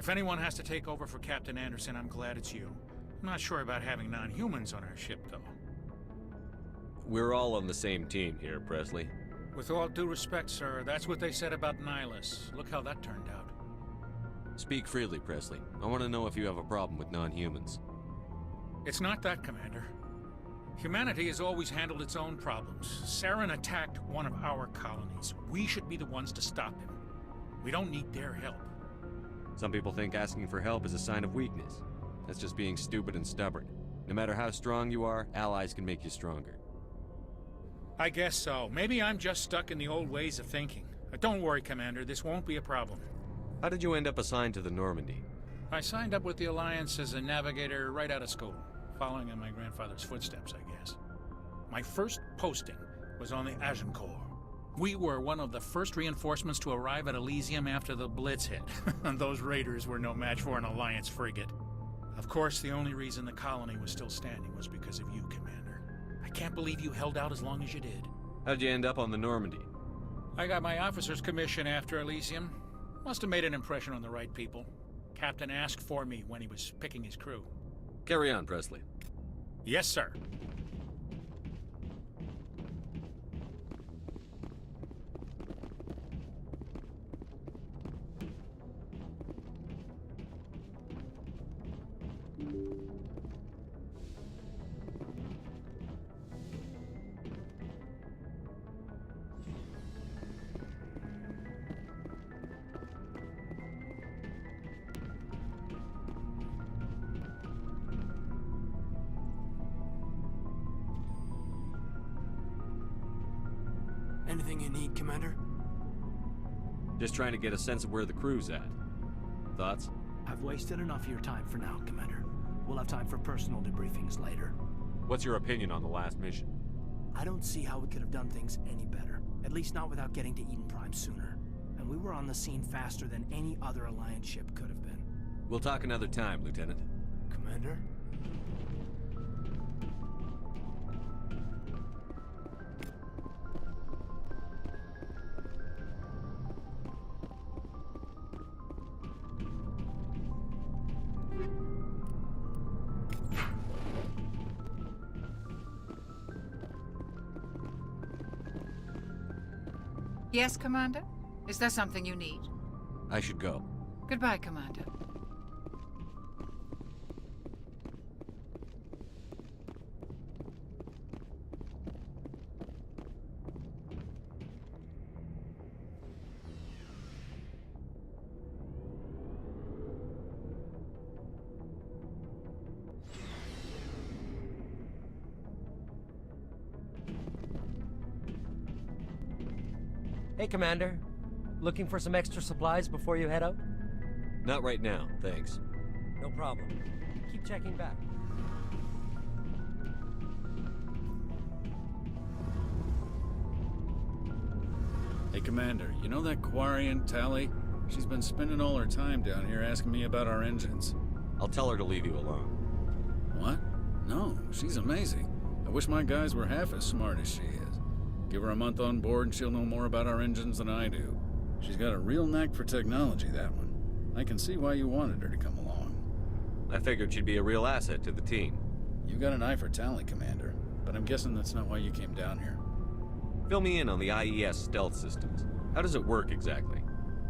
If anyone has to take over for Captain Anderson, I'm glad it's you. I'm not sure about having non-humans on our ship, though. We're all on the same team here, Presley. With all due respect, sir, that's what they said about Nihilus. Look how that turned out. Speak freely, Presley. I want to know if you have a problem with non-humans. It's not that, Commander. Humanity has always handled its own problems. Saren attacked one of our colonies. We should be the ones to stop him. We don't need their help. Some people think asking for help is a sign of weakness. That's just being stupid and stubborn. No matter how strong you are, allies can make you stronger. I guess so. Maybe I'm just stuck in the old ways of thinking. But don't worry, Commander. This won't be a problem. How did you end up assigned to the Normandy? I signed up with the Alliance as a navigator right out of school, following in my grandfather's footsteps, I guess. My first posting was on the Agincourt. We were one of the first reinforcements to arrive at Elysium after the Blitz hit. And those raiders were no match for an Alliance frigate. Of course, the only reason the colony was still standing was because of you, Commander. I can't believe you held out as long as you did. How'd you end up on the Normandy? I got my officer's commission after Elysium. Must have made an impression on the right people. Captain asked for me when he was picking his crew. Carry on, Presley. Yes, sir. Anything you need, Commander? Just trying to get a sense of where the crew's at. Thoughts? I've wasted enough of your time for now, Commander. We'll have time for personal debriefings later. What's your opinion on the last mission? I don't see how we could have done things any better. At least not without getting to Eden Prime sooner. And we were on the scene faster than any other Alliance ship could have been. We'll talk another time, Lieutenant. Commander? Yes, Commander? Is there something you need? I should go. Goodbye, Commander. Hey, Commander. Looking for some extra supplies before you head out? Not right now, thanks. No problem. Keep checking back. Hey, Commander, you know that Quarian, Tally? She's been spending all her time down here asking me about our engines. I'll tell her to leave you alone. What? No, she's amazing. I wish my guys were half as smart as she is. Give her a month on board and she'll know more about our engines than I do. She's got a real knack for technology, that one. I can see why you wanted her to come along. I figured she'd be a real asset to the team. You got an eye for Tally, Commander, but I'm guessing that's not why you came down here. Fill me in on the IES stealth systems. How does it work exactly?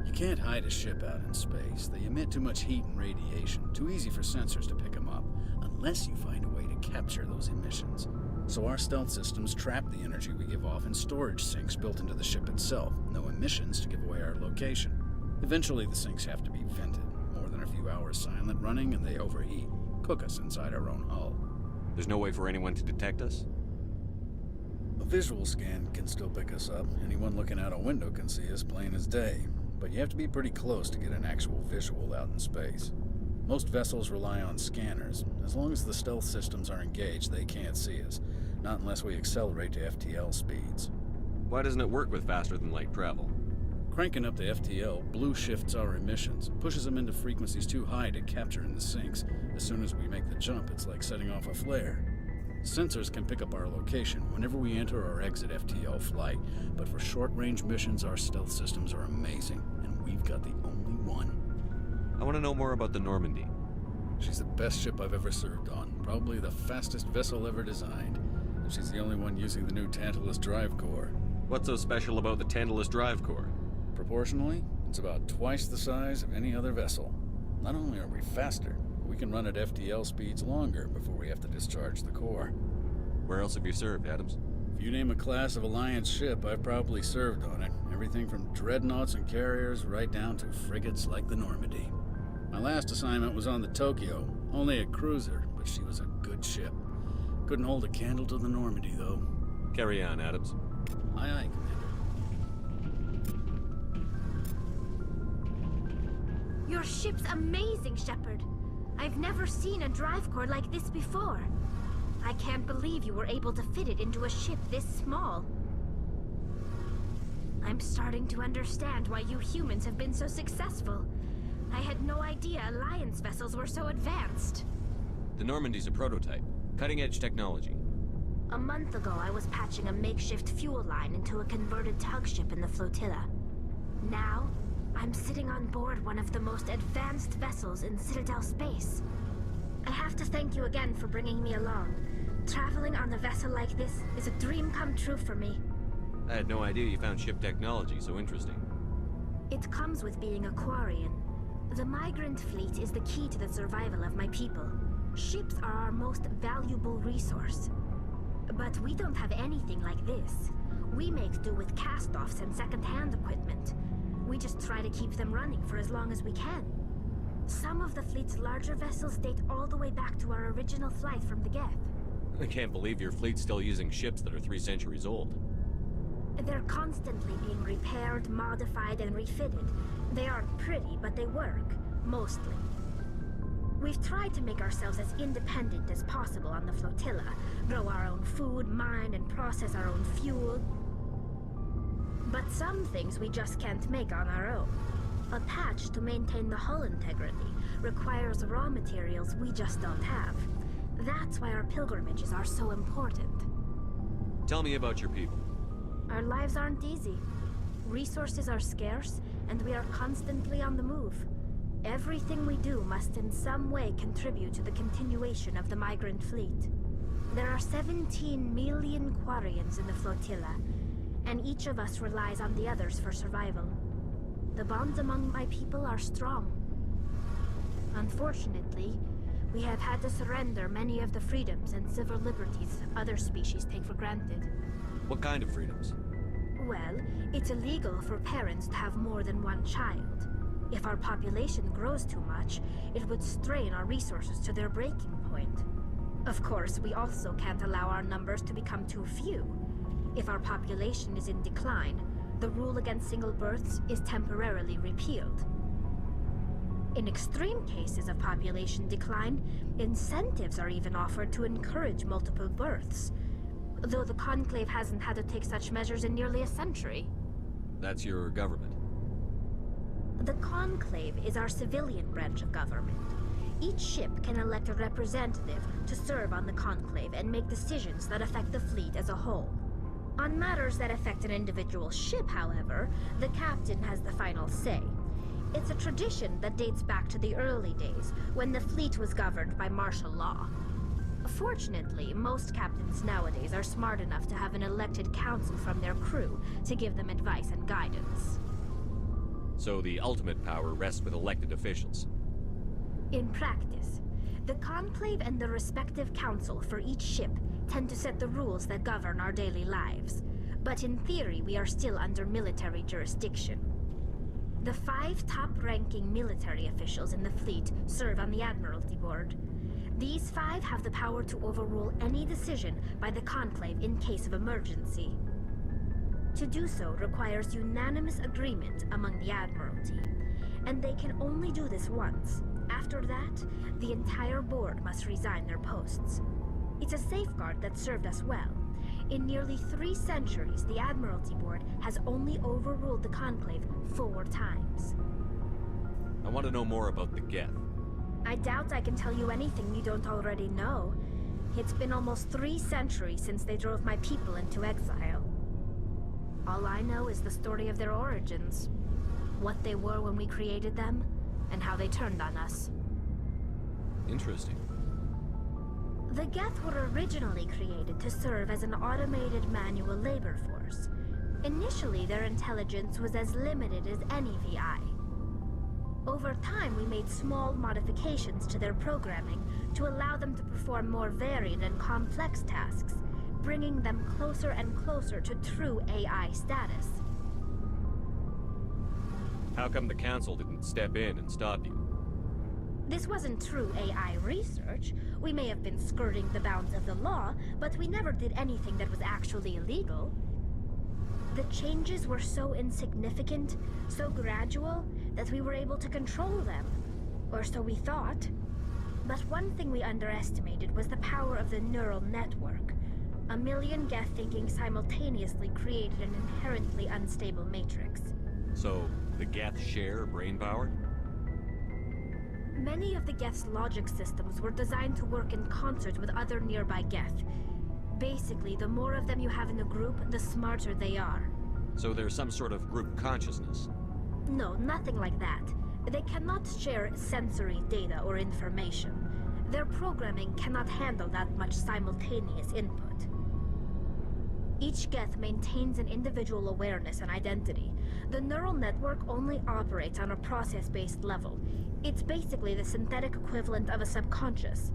You can't hide a ship out in space. They emit too much heat and radiation. Too easy for sensors to pick them up, unless you find a way to capture those emissions. So our stealth systems trap the energy we give off in storage sinks built into the ship itself. No emissions to give away our location. Eventually the sinks have to be vented. More than a few hours silent running and they overheat. Cook us inside our own hull. There's no way for anyone to detect us? A visual scan can still pick us up. Anyone looking out a window can see us plain as day. But you have to be pretty close to get an actual visual out in space. Most vessels rely on scanners. As long as the stealth systems are engaged, they can't see us. Not unless we accelerate to FTL speeds. Why doesn't it work with faster-than-light travel? Cranking up the FTL blue shifts our emissions, pushes them into frequencies too high to capture in the sinks. As soon as we make the jump, it's like setting off a flare. Sensors can pick up our location whenever we enter or exit FTL flight, but for short-range missions, our stealth systems are amazing, and we've got the only one. I want to know more about the Normandy. She's the best ship I've ever served on. Probably the fastest vessel ever designed. And she's the only one using the new Tantalus drive core. What's so special about the Tantalus drive core? Proportionally, it's about twice the size of any other vessel. Not only are we faster, but we can run at FTL speeds longer before we have to discharge the core. Where else have you served, Adams? If you name a class of Alliance ship, I've probably served on it. Everything from dreadnoughts and carriers right down to frigates like the Normandy. My last assignment was on the Tokyo, only a cruiser, but she was a good ship. Couldn't hold a candle to the Normandy, though. Carry on, Adams. Aye, aye, Commander. Your ship's amazing, Shepard. I've never seen a drive core like this before. I can't believe you were able to fit it into a ship this small. I'm starting to understand why you humans have been so successful. I had no idea Alliance vessels were so advanced. The Normandy's a prototype. Cutting-edge technology. A month ago, I was patching a makeshift fuel line into a converted tug ship in the flotilla. Now, I'm sitting on board one of the most advanced vessels in Citadel space. I have to thank you again for bringing me along. Traveling on a vessel like this is a dream come true for me. I had no idea you found ship technology so interesting. It comes with being a Quarian. The migrant fleet is the key to the survival of my people. Ships are our most valuable resource. But we don't have anything like this. We make do with cast-offs and second-hand equipment. We just try to keep them running for as long as we can. Some of the fleet's larger vessels date all the way back to our original flight from the Geth. I can't believe your fleet's still using ships that are 3 centuries old. They're constantly being repaired, modified, and refitted. They aren't pretty, but they work. Mostly. We've tried to make ourselves as independent as possible on the flotilla. Grow our own food, mine, and process our own fuel. But some things we just can't make on our own. A patch to maintain the hull integrity requires raw materials we just don't have. That's why our pilgrimages are so important. Tell me about your people. Our lives aren't easy. Resources are scarce, and we are constantly on the move. Everything we do must in some way contribute to the continuation of the migrant fleet. There are 17 million Quarians in the flotilla, and each of us relies on the others for survival. The bonds among my people are strong. Unfortunately, we have had to surrender many of the freedoms and civil liberties other species take for granted. What kind of freedoms? Well, it's illegal for parents to have more than one child. If our population grows too much, it would strain our resources to their breaking point. Of course, we also can't allow our numbers to become too few. If our population is in decline, the rule against single births is temporarily repealed. In extreme cases of population decline, incentives are even offered to encourage multiple births, though the Conclave hasn't had to take such measures in nearly a century. That's your government. The Conclave is our civilian branch of government. Each ship can elect a representative to serve on the Conclave and make decisions that affect the fleet as a whole. On matters that affect an individual ship, however, the captain has the final say. It's a tradition that dates back to the early days, when the fleet was governed by martial law. Fortunately, most captains nowadays are smart enough to have an elected council from their crew to give them advice and guidance. So the ultimate power rests with elected officials. In practice, the Conclave and the respective council for each ship tend to set the rules that govern our daily lives. But in theory, we are still under military jurisdiction. The 5 top-ranking military officials in the fleet serve on the Admiralty Board. These 5 have the power to overrule any decision by the Conclave in case of emergency. To do so requires unanimous agreement among the Admiralty, and they can only do this once. After that, the entire board must resign their posts. It's a safeguard that served us well. In nearly 3 centuries, the Admiralty Board has only overruled the Conclave 4 times. I want to know more about the Geth. I doubt I can tell you anything you don't already know. It's been almost 3 centuries since they drove my people into exile. All I know is the story of their origins. What they were when we created them, and how they turned on us. Interesting. The Geth were originally created to serve as an automated manual labor force. Initially, their intelligence was as limited as any VI. Over time, we made small modifications to their programming to allow them to perform more varied and complex tasks, bringing them closer and closer to true AI status. How come the Council didn't step in and stop you? This wasn't true AI research. We may have been skirting the bounds of the law, but we never did anything that was actually illegal. The changes were so insignificant, so gradual, that we were able to control them. Or so we thought. But one thing we underestimated was the power of the neural network. A million Geth thinking simultaneously created an inherently unstable matrix. So, the Geth share brain power? Many of the Geth's logic systems were designed to work in concert with other nearby Geth. Basically, the more of them you have in a group, the smarter they are. So there's some sort of group consciousness? No, nothing like that. They cannot share sensory data or information. Their programming cannot handle that much simultaneous input. Each Geth maintains an individual awareness and identity. The neural network only operates on a process-based level. It's basically the synthetic equivalent of a subconscious.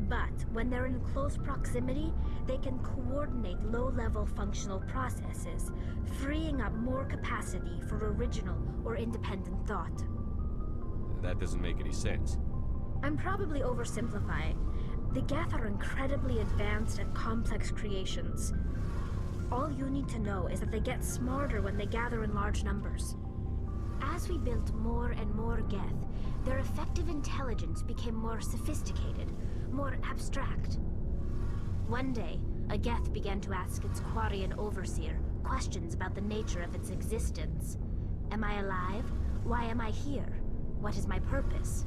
But when they're in close proximity, they can coordinate low-level functional processes, freeing up more capacity for original or independent thought. That doesn't make any sense. I'm probably oversimplifying. The Geth are incredibly advanced and complex creations. All you need to know is that they get smarter when they gather in large numbers. As we built more and more Geth, their effective intelligence became more sophisticated, more abstract. One day, a Geth began to ask its Quarian overseer questions about the nature of its existence. Am I alive? Why am I here? What is my purpose?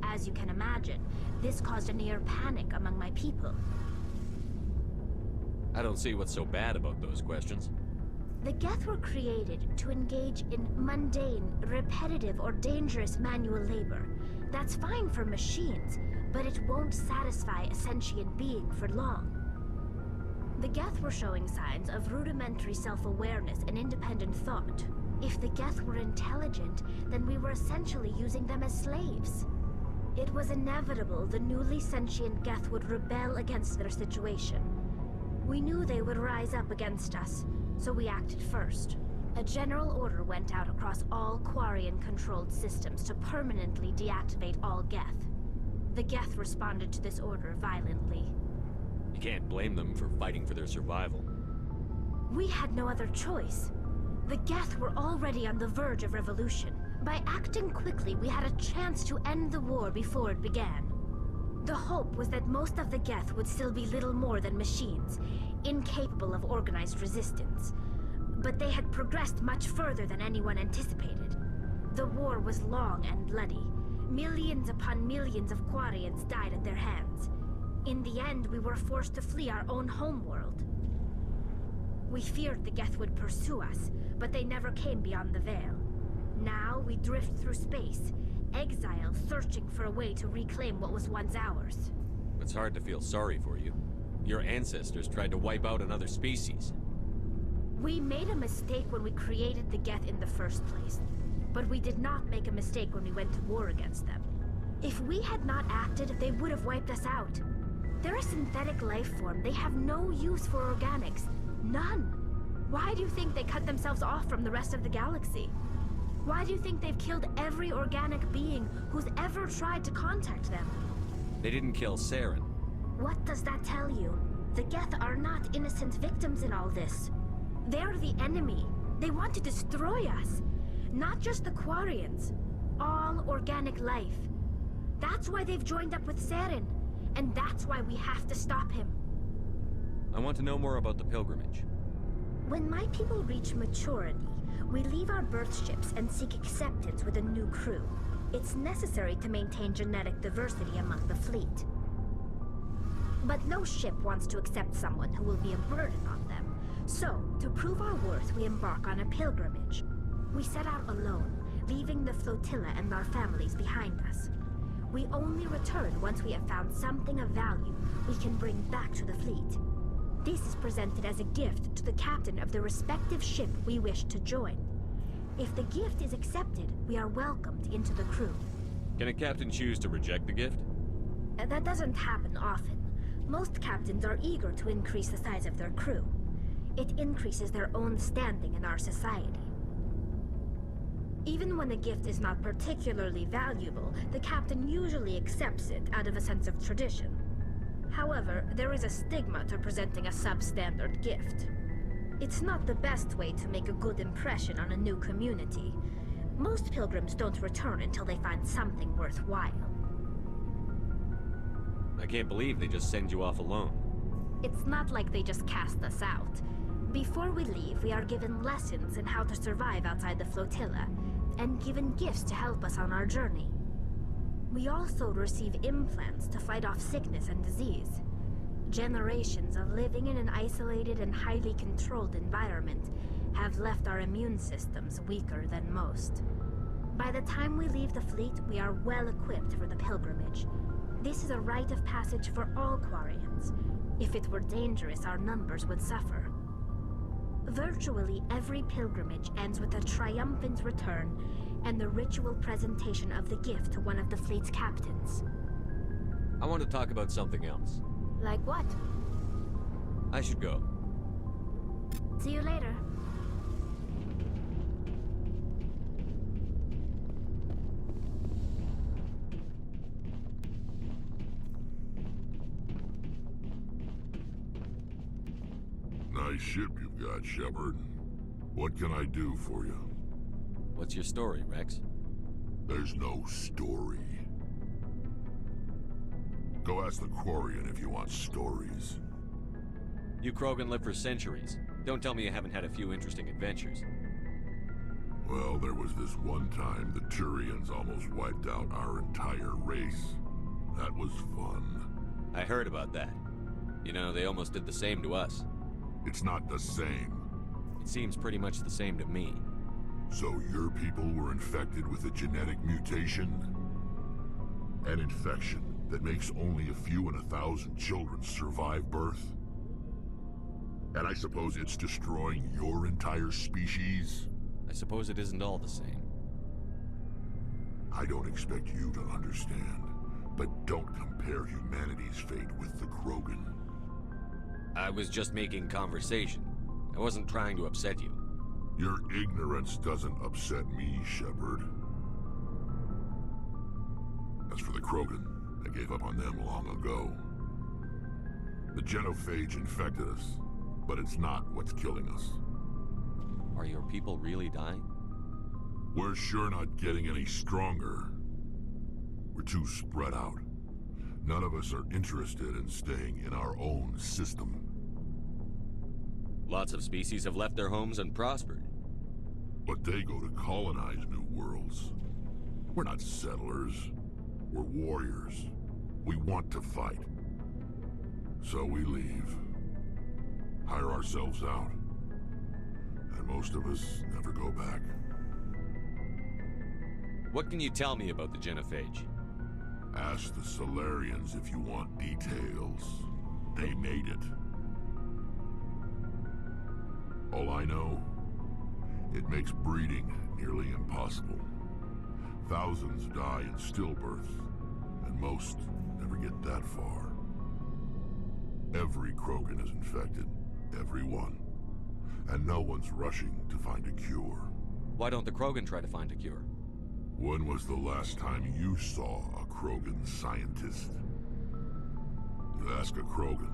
As you can imagine, this caused a near panic among my people. I don't see what's so bad about those questions. The Geth were created to engage in mundane, repetitive, or dangerous manual labor. That's fine for machines, but it won't satisfy a sentient being for long. The Geth were showing signs of rudimentary self-awareness and independent thought. If the Geth were intelligent, then we were essentially using them as slaves. It was inevitable the newly sentient Geth would rebel against their situation. We knew they would rise up against us, so we acted first. A general order went out across all Quarian-controlled systems to permanently deactivate all Geth. The Geth responded to this order violently. You can't blame them for fighting for their survival. We had no other choice. The Geth were already on the verge of revolution. By acting quickly, we had a chance to end the war before it began. The hope was that most of the Geth would still be little more than machines, incapable of organized resistance. But they had progressed much further than anyone anticipated. The war was long and bloody. Millions upon millions of Quarians died at their hands. In the end, we were forced to flee our own homeworld. We feared the Geth would pursue us, but they never came beyond the Veil. Now we drift through space, exile, searching for a way to reclaim what was once ours. It's hard to feel sorry for you. Your ancestors tried to wipe out another species. We made a mistake when we created the Geth in the first place, but we did not make a mistake when we went to war against them. If we had not acted, they would have wiped us out. They're a synthetic life form. They have no use for organics. None. Why do you think they cut themselves off from the rest of the galaxy? Why do you think they've killed every organic being who's ever tried to contact them? They didn't kill Saren. What does that tell you? The Geth are not innocent victims in all this. They're the enemy. They want to destroy us. Not just the Quarians. All organic life. That's why they've joined up with Saren. And that's why we have to stop him. I want to know more about the pilgrimage. When my people reach maturity, we leave our birth ships and seek acceptance with a new crew. It's necessary to maintain genetic diversity among the fleet. But no ship wants to accept someone who will be a burden on them. So, to prove our worth, we embark on a pilgrimage. We set out alone, leaving the flotilla and our families behind us. We only return once we have found something of value we can bring back to the fleet. This is presented as a gift to the captain of the respective ship we wish to join. If the gift is accepted, we are welcomed into the crew. Can a captain choose to reject the gift? That doesn't happen often. Most captains are eager to increase the size of their crew. It increases their own standing in our society. Even when a gift is not particularly valuable, the captain usually accepts it out of a sense of tradition. However, there is a stigma to presenting a substandard gift. It's not the best way to make a good impression on a new community. Most pilgrims don't return until they find something worthwhile. I can't believe they just send you off alone. It's not like they just cast us out. Before we leave, we are given lessons in how to survive outside the flotilla, and given gifts to help us on our journey. We also receive implants to fight off sickness and disease. Generations of living in an isolated and highly controlled environment have left our immune systems weaker than most. By the time we leave the fleet, we are well equipped for the pilgrimage. This is a rite of passage for all Quarians. If it were dangerous, our numbers would suffer. Virtually every pilgrimage ends with a triumphant return and the ritual presentation of the gift to one of the fleet's captains. I want to talk about something else. Like what? I should go. See you later. Nice ship you've got, Shepard. What can I do for you? What's your story, Rex? There's no story. Go ask the Quarian if you want stories. You Krogan lived for centuries. Don't tell me you haven't had a few interesting adventures. Well, there was this one time the Turians almost wiped out our entire race. That was fun. I heard about that. You know, they almost did the same to us. It's not the same. It seems pretty much the same to me. So your people were infected with a genetic mutation? An infection that makes only a few in 1,000 children survive birth? And I suppose it's destroying your entire species? I suppose it isn't all the same. I don't expect you to understand, but don't compare humanity's fate with the Krogan. I was just making conversation. I wasn't trying to upset you. Your ignorance doesn't upset me, Shepard. As for the Krogan, I gave up on them long ago. The genophage infected us, but it's not what's killing us. Are your people really dying? We're sure not getting any stronger. We're too spread out. None of us are interested in staying in our own system. Lots of species have left their homes and prospered. But they go to colonize new worlds. We're not settlers. We're warriors. We want to fight. So we leave. Hire ourselves out. And most of us never go back. What can you tell me about the genophage? Ask the Solarians if you want details. They made it. All I know, it makes breeding nearly impossible. Thousands die in stillbirth, and most never get that far. Every Krogan is infected, every one. And no one's rushing to find a cure. Why don't the Krogan try to find a cure? When was the last time you saw a Krogan scientist? You ask a Krogan,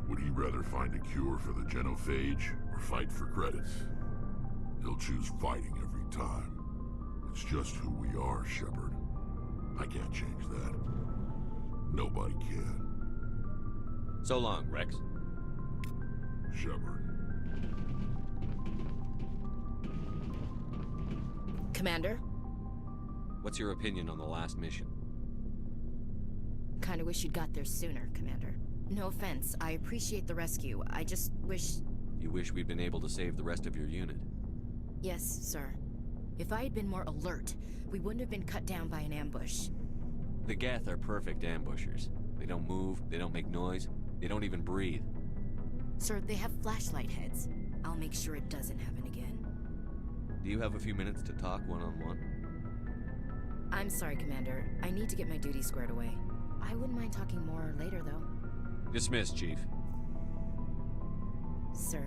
would he rather find a cure for the genophage or fight for credits? He'll choose fighting every time. It's just who we are, Shepard. I can't change that. Nobody can. So long, Rex. Shepard. Commander? What's your opinion on the last mission? Kinda wish you'd got there sooner, Commander. No offense, I appreciate the rescue. I just wish... You wish we'd been able to save the rest of your unit? Yes, sir. If I had been more alert, we wouldn't have been cut down by an ambush. The Geth are perfect ambushers. They don't move, they don't make noise, they don't even breathe. Sir, they have flashlight heads. I'll make sure it doesn't happen again. Do you have a few minutes to talk one-on-one? I'm sorry, Commander. I need to get my duty squared away. I wouldn't mind talking more later, though. Dismissed, Chief. Sir.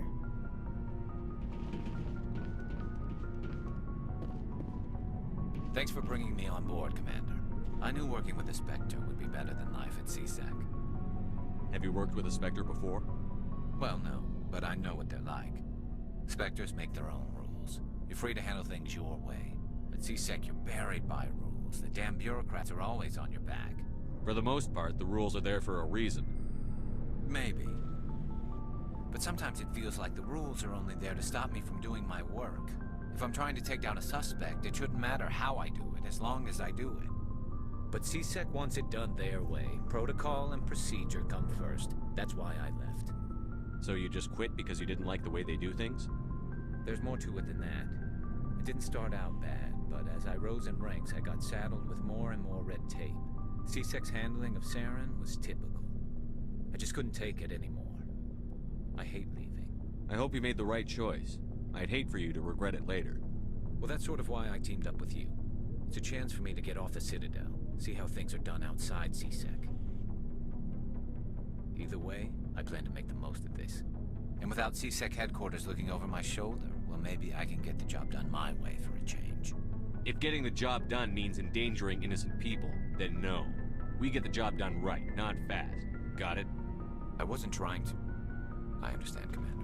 Thanks for bringing me on board, Commander. I knew working with the Spectre would be better than life at CSEC. Have you worked with a Spectre before? Well, no, but I know what they're like. Spectres make their own rules. You're free to handle things your way. At CSEC, you're buried by rules. The damn bureaucrats are always on your back. For the most part, the rules are there for a reason. Maybe. But sometimes it feels like the rules are only there to stop me from doing my work. If I'm trying to take down a suspect, it shouldn't matter how I do it, as long as I do it. But CSEC wants it done their way. Protocol and procedure come first. That's why I left. So you just quit because you didn't like the way they do things? There's more to it than that. It didn't start out bad, but as I rose in ranks, I got saddled with more and more red tape. CSEC's handling of Saren was typical. I just couldn't take it anymore. I hate leaving. I hope you made the right choice. I'd hate for you to regret it later. Well, that's sort of why I teamed up with you. It's a chance for me to get off the Citadel, see how things are done outside CSEC. Either way, I plan to make the most of this. And without CSEC headquarters looking over my shoulder, well, maybe I can get the job done my way for a change. If getting the job done means endangering innocent people, then no. We get the job done right, not fast. Got it? I wasn't trying to... I understand, Commander.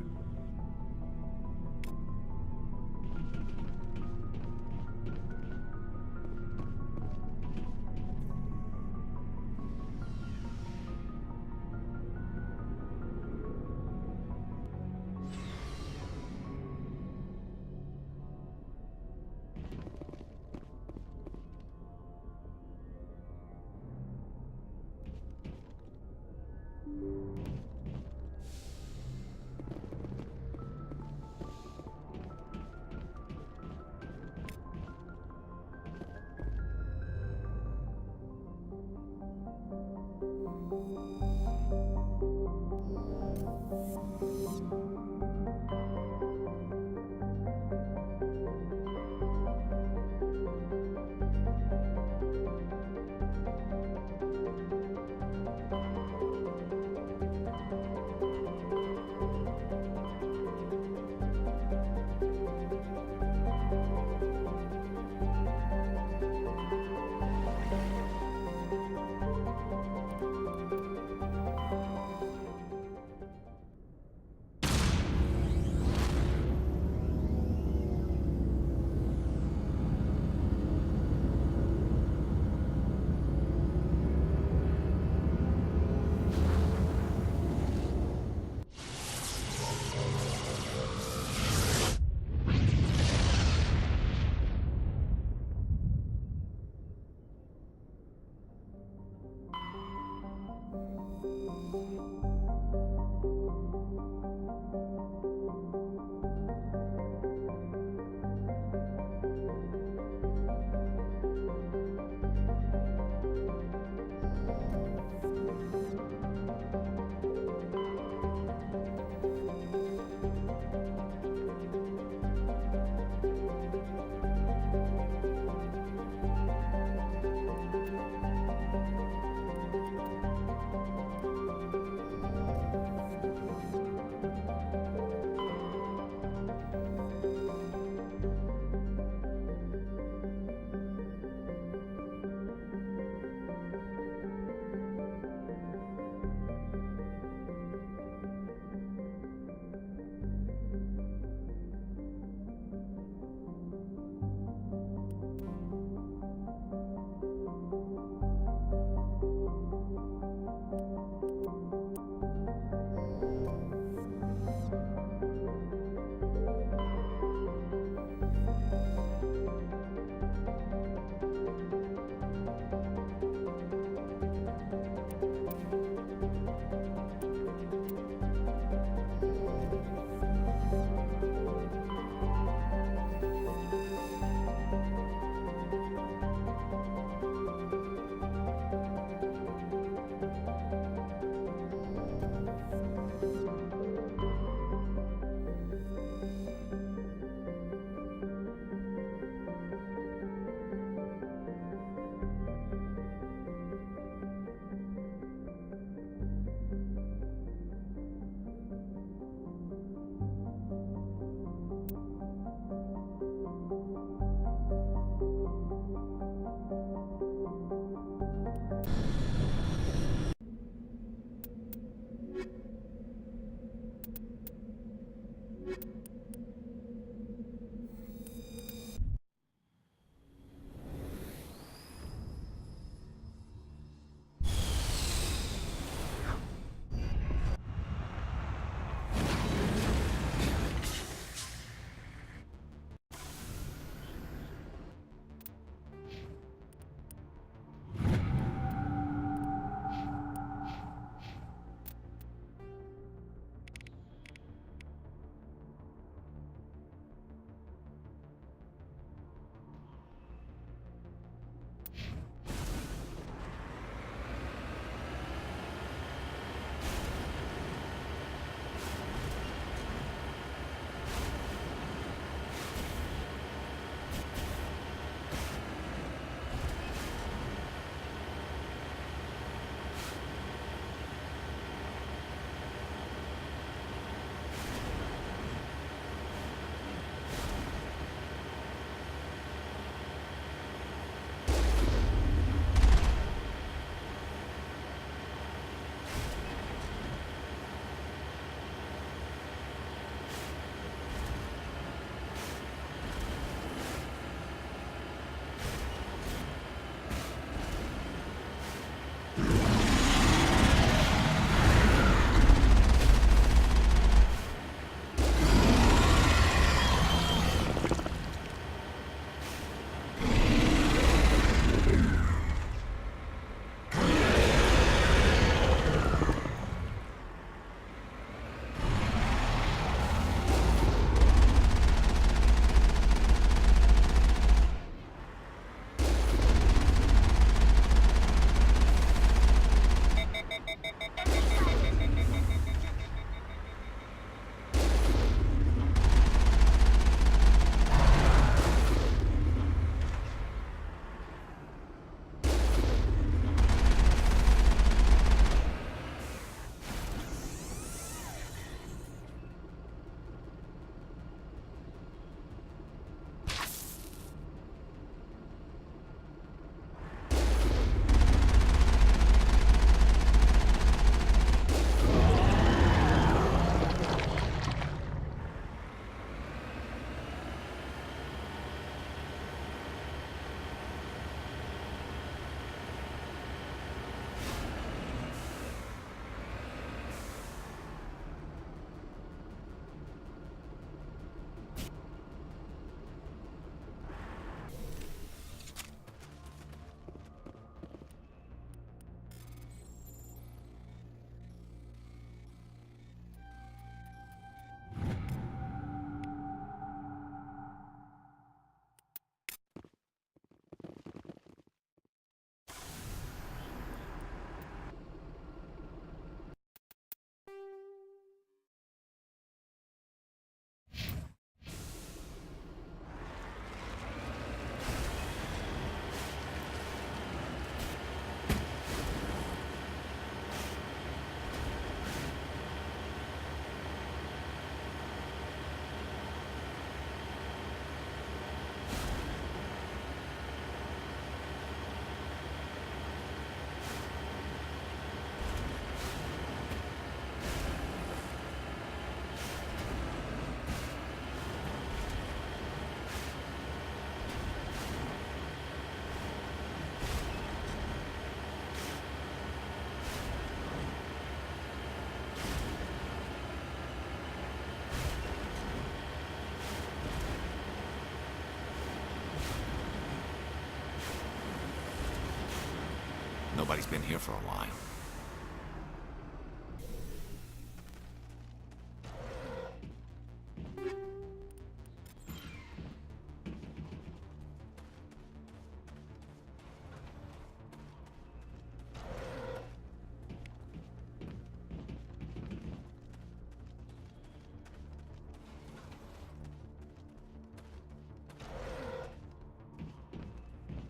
been here for a while.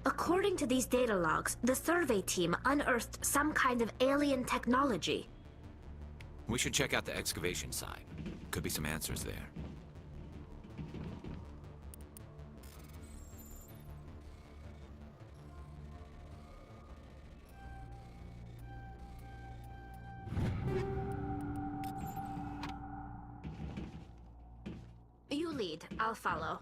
According to these data logs, the survey team unearthed some kind of alien technology. We should check out the excavation site. Could be some answers there. You lead, I'll follow.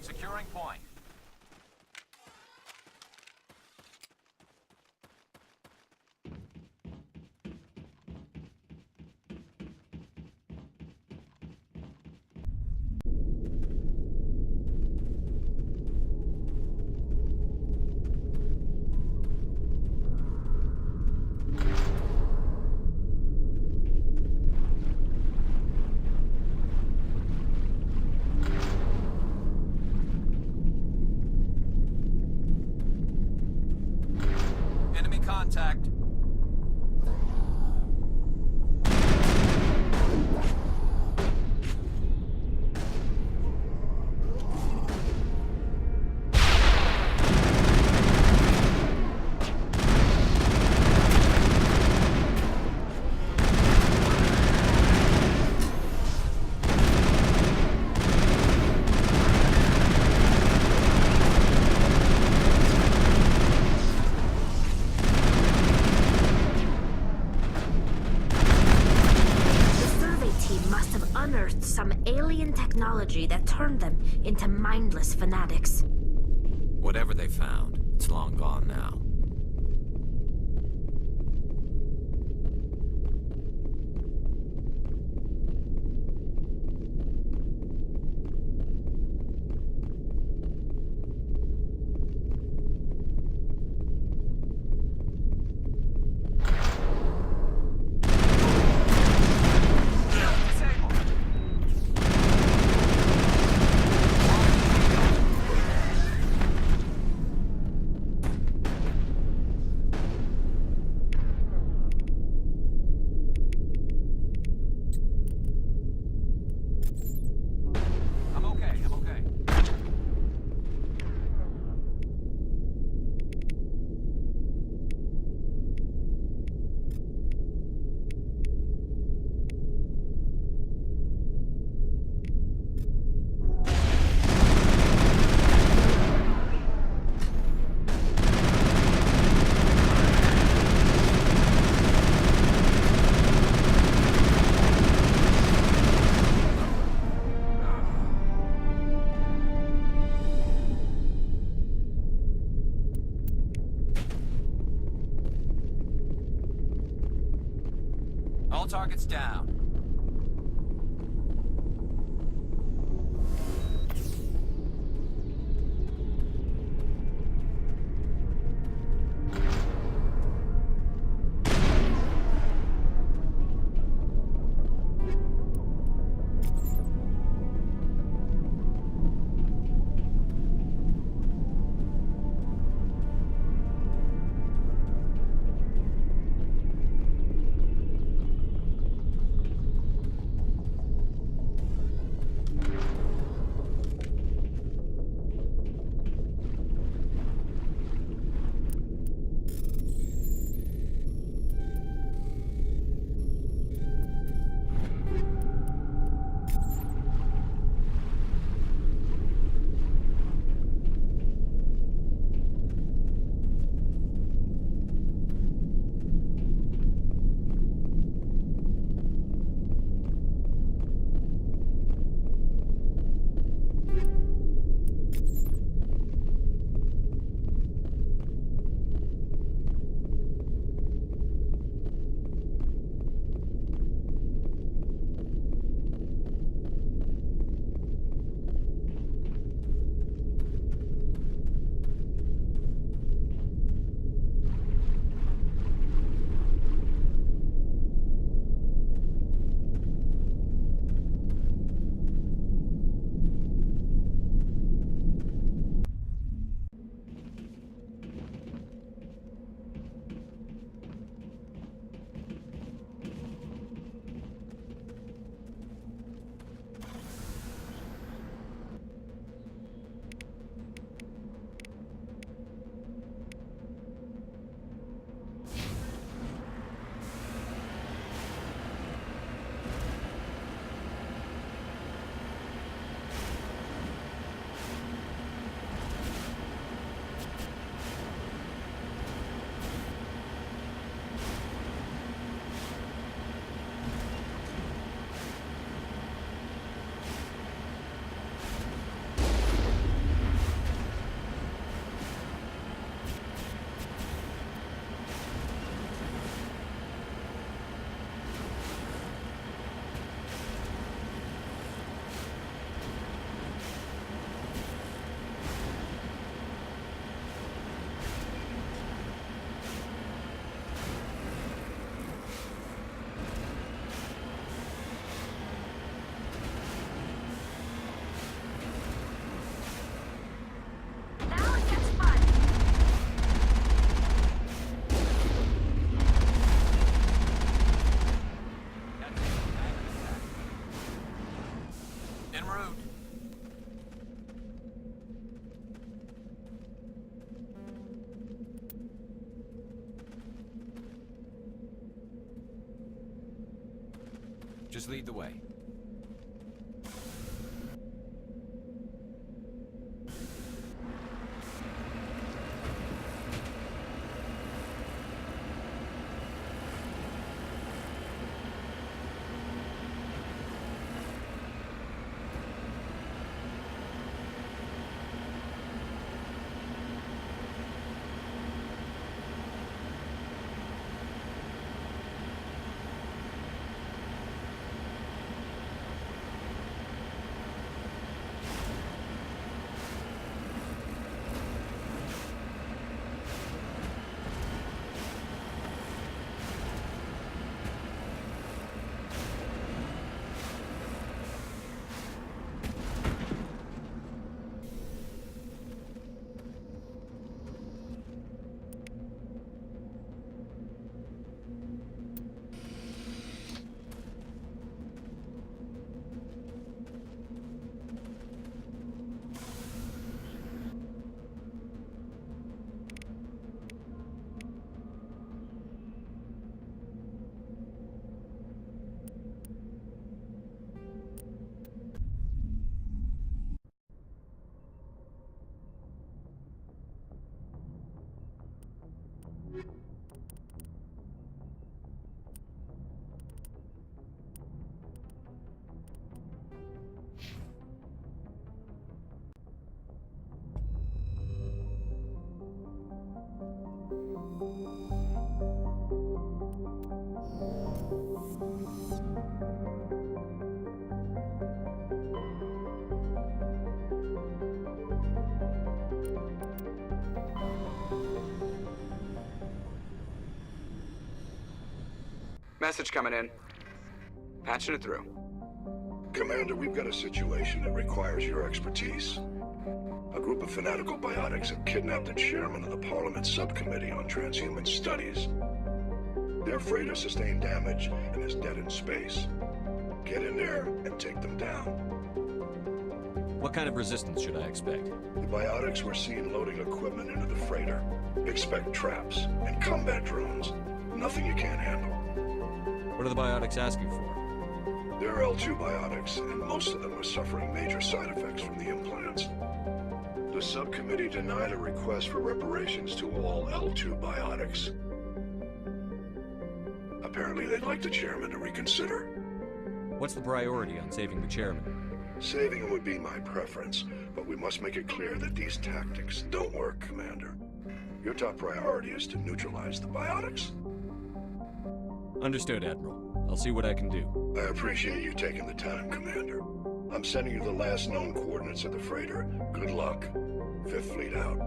Securing point. Contact. Some alien technology that turned them into mindless fanatics. Whatever they found, it's long gone now. All targets down. route. Just lead the way. Message coming in. Patching it through. Commander, we've got a situation that requires your expertise. A group of fanatical biotics have kidnapped the chairman of the Parliament Subcommittee on Transhuman Studies. Their freighter sustained damage and is dead in space. Get in there and take them down. What kind of resistance should I expect? The biotics were seen loading equipment into the freighter. Expect traps and combat drones. Nothing you can't handle. What are the biotics asking for? They're L2 biotics, and most of them are suffering major side effects from the implants. The subcommittee denied a request for reparations to all L2 biotics. Apparently they'd like the chairman to reconsider. What's the priority on saving the chairman? Saving him would be my preference, but we must make it clear that these tactics don't work, Commander. Your top priority is to neutralize the biotics. Understood, Admiral. I'll see what I can do. I appreciate you taking the time, Commander. I'm sending you the last known coordinates of the freighter. Good luck. Fifth Fleet out.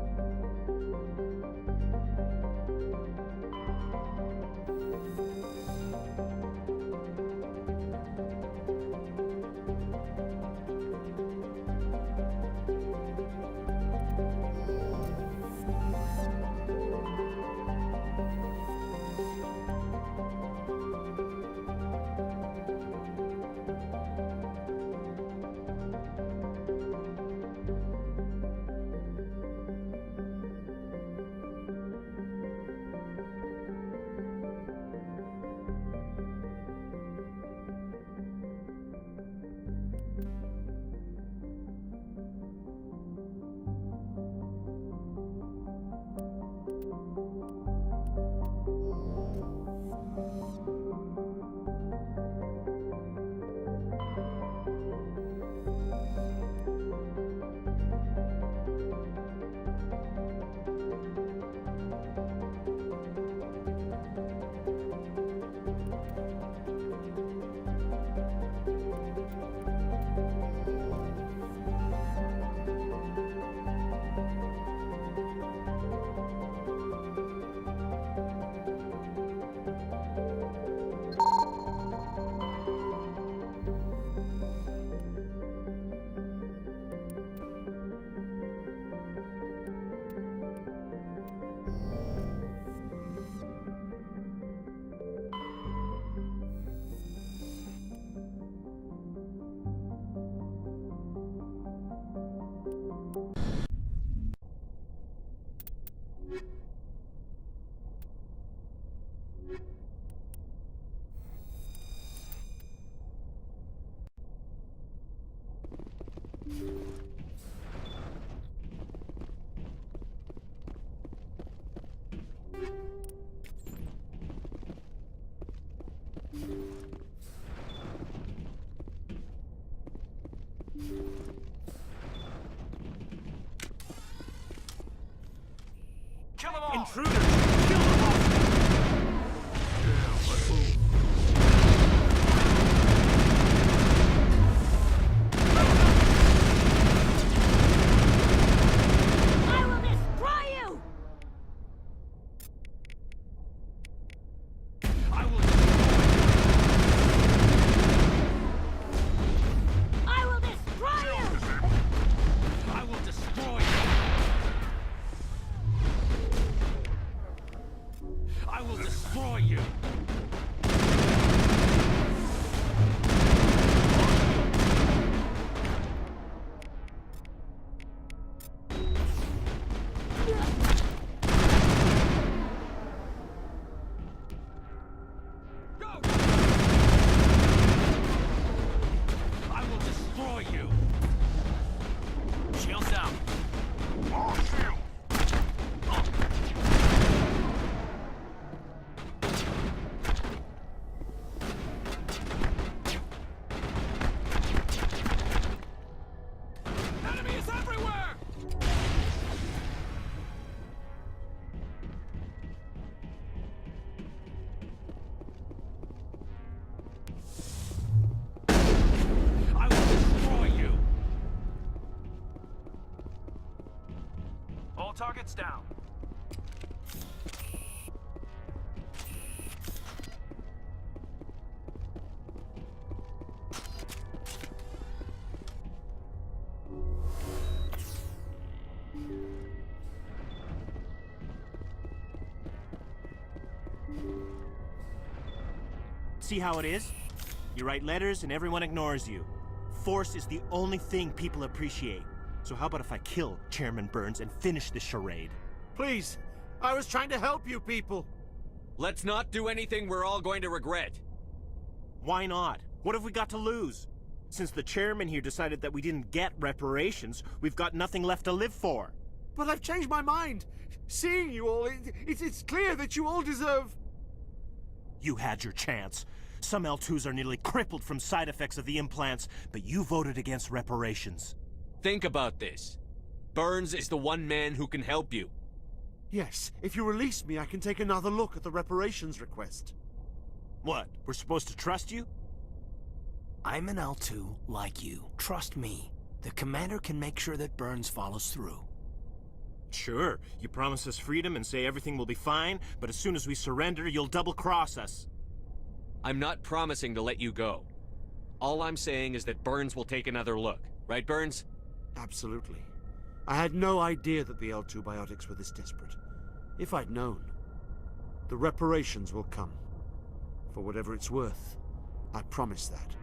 Kill them all! Intruders! Kill them all! I will destroy you! I will destroy you! I will destroy you! I will destroy you! I will destroy you! Shields down! Enemies everywhere! I will destroy you! All targets down. See how it is? You write letters and everyone ignores you. Force is the only thing people appreciate. So how about if I kill Chairman Burns and finish this charade? Please, I was trying to help you people. Let's not do anything we're all going to regret. Why not? What have we got to lose? Since the chairman here decided that we didn't get reparations, we've got nothing left to live for. But I've changed my mind. Seeing you all, it's clear that you all deserve... You had your chance. Some L2s are nearly crippled from side effects of the implants, but you voted against reparations. Think about this. Burns is the one man who can help you. Yes, if you release me, I can take another look at the reparations request. What, we're supposed to trust you? I'm an L2 like you. Trust me. The commander can make sure that Burns follows through. Sure, you promise us freedom and say everything will be fine, but as soon as we surrender, you'll double-cross us. I'm not promising to let you go. All I'm saying is that Burns will take another look. Right, Burns? Absolutely. I had no idea that the L2 biotics were this desperate. If I'd known, the reparations will come. For whatever it's worth, I promise that.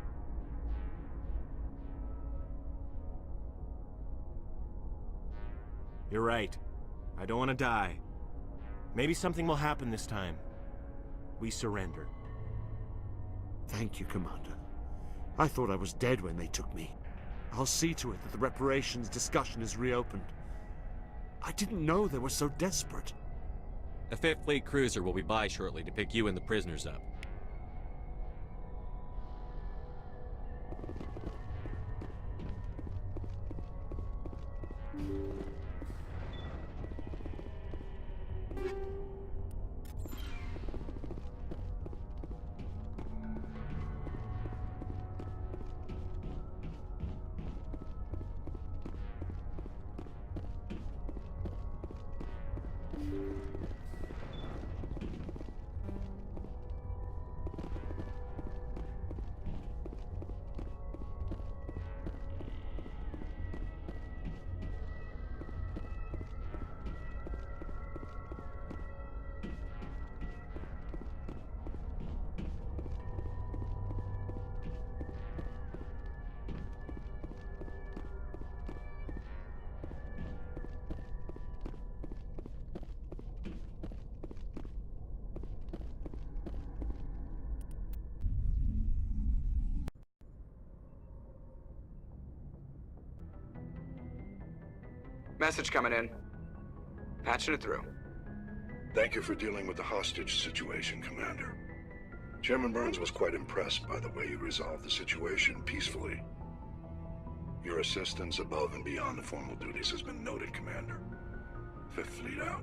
You're right. I don't want to die. Maybe something will happen this time. We surrender. Thank you, Commander. I thought I was dead when they took me. I'll see to it that the reparations discussion is reopened. I didn't know they were so desperate. A 5th Fleet cruiser will be by shortly to pick you and the prisoners up. Message coming in. Patching it through. Thank you for dealing with the hostage situation, Commander. Chairman Burns was quite impressed by the way you resolved the situation peacefully. Your assistance above and beyond the formal duties has been noted, Commander. Fifth Fleet out.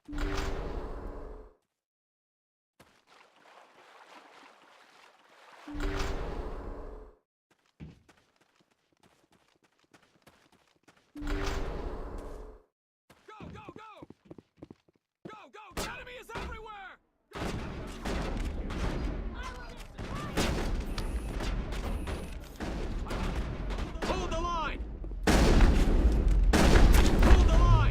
Hold the line! Hold the line!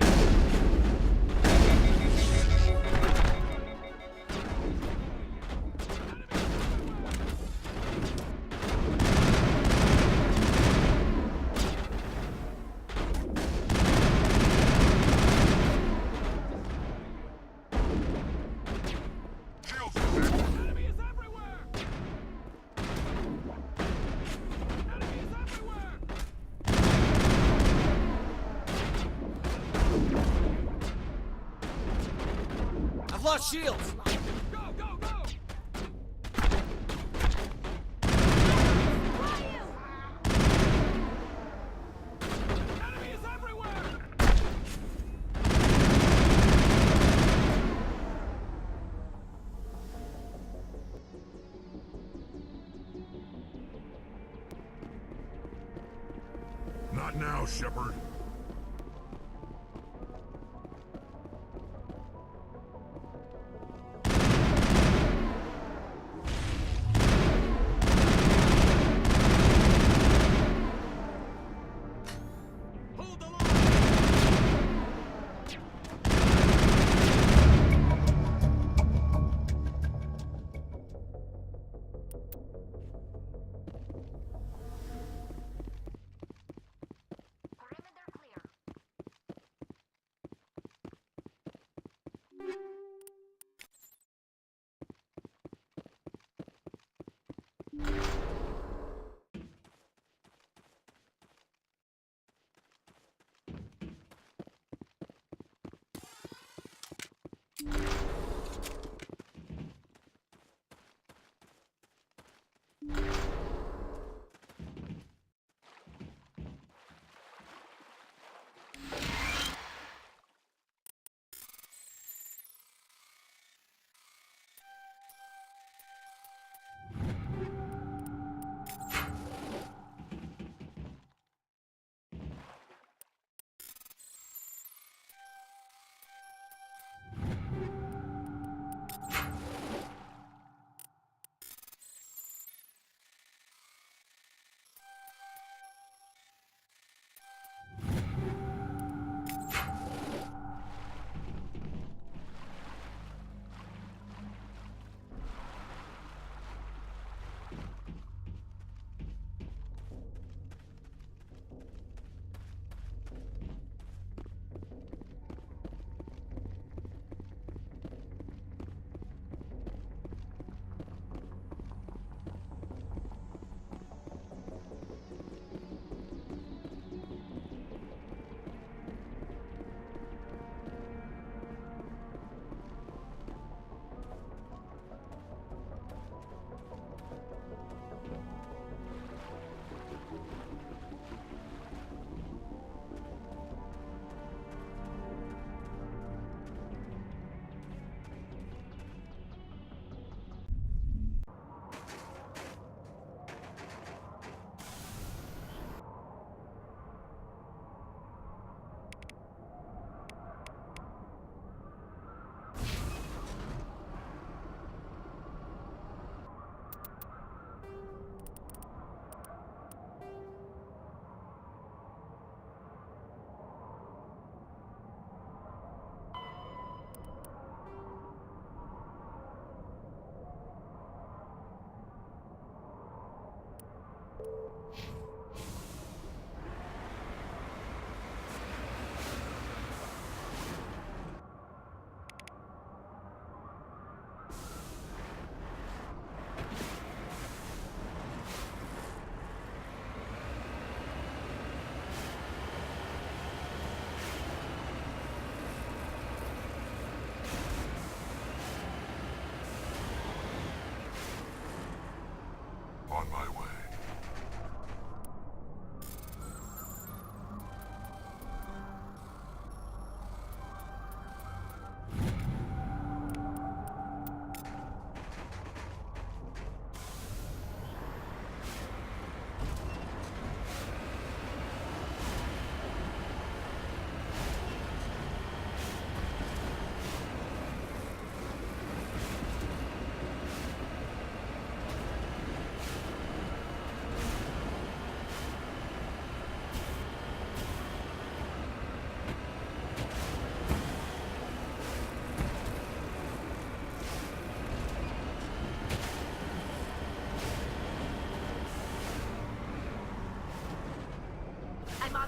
I've lost shields! Not now, Shepard.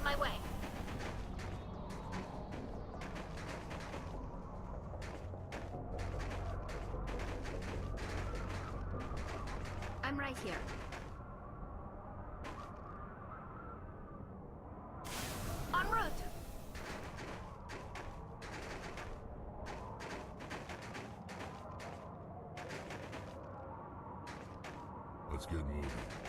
my way. I'm right here. En route! Let's get moving.